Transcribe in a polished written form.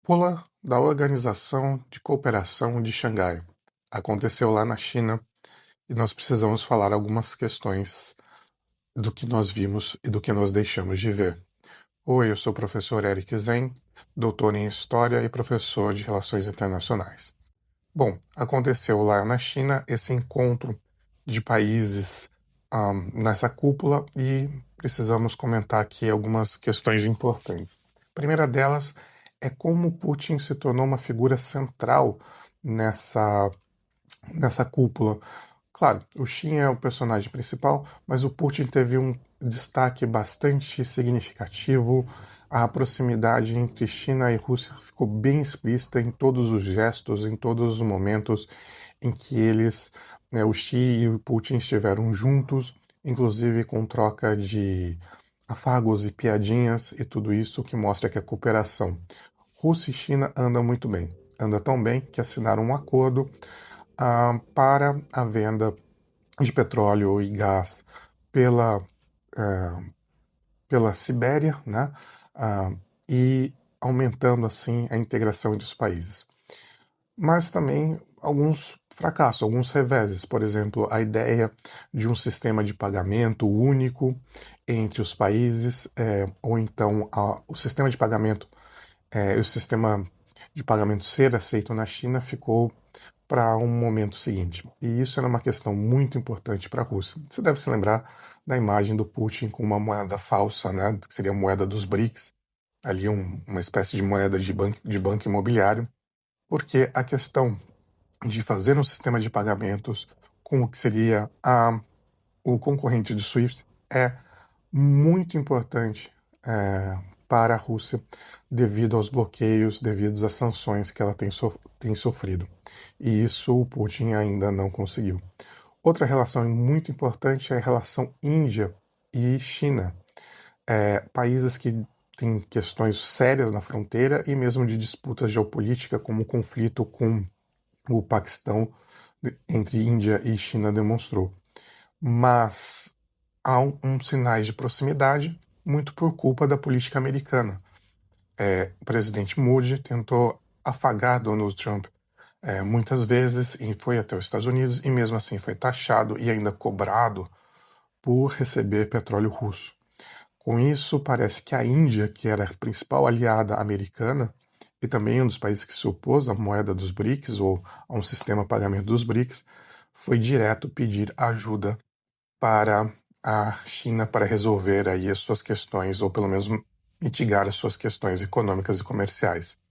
Cúpula da Organização de Cooperação de Xangai. Aconteceu lá na China e nós precisamos falar algumas questões do que nós vimos e do que nós deixamos de ver. Oi, eu sou o professor Eric Zen, doutor em História e professor de Relações Internacionais. Bom, aconteceu lá na China esse encontro de países nessa cúpula e precisamos comentar aqui algumas questões importantes. A primeira delas é como Putin se tornou uma figura central nessa cúpula. Claro, o Xi é o personagem principal, mas o Putin teve um destaque bastante significativo. A proximidade entre China e Rússia ficou bem explícita em todos os gestos, em todos os momentos em que o Xi e o Putin estiveram juntos, inclusive com troca de afagos e piadinhas e tudo isso que mostra que a cooperação Rússia e China andam muito bem. Anda tão bem que assinaram um acordo para a venda de petróleo e gás pela, pela Sibéria, né? E aumentando assim a integração entre os países. Mas também alguns fracassos, alguns reveses. Por exemplo, a ideia de um sistema de pagamento único entre os países, ou então o sistema de pagamento o sistema de pagamento ser aceito na China ficou para um momento seguinte. E isso era uma questão muito importante para a Rússia. Você deve se lembrar da imagem do Putin com uma moeda falsa, né, que seria a moeda dos BRICS, ali uma espécie de moeda de banco imobiliário, porque a questão de fazer um sistema de pagamentos com o que seria o concorrente do SWIFT é muito importante para a Rússia devido aos bloqueios, devido às sanções que ela tem sofrido. E isso o Putin ainda não conseguiu. Outra relação muito importante é a relação Índia e China. Países que têm questões sérias na fronteira e mesmo de disputa geopolítica, como o conflito com o Paquistão entre Índia e China demonstrou. Mas há sinais de proximidade muito por culpa da política americana. O presidente Moody tentou afagar Donald Trump muitas vezes e foi até os Estados Unidos e mesmo assim foi taxado e ainda cobrado por receber petróleo russo. Com isso, parece que a Índia, que era a principal aliada americana e também um dos países que se opôs à moeda dos BRICS ou a um sistema de pagamento dos BRICS, foi direto pedir ajuda para a China para resolver aí as suas questões, ou pelo menos mitigar as suas questões econômicas e comerciais.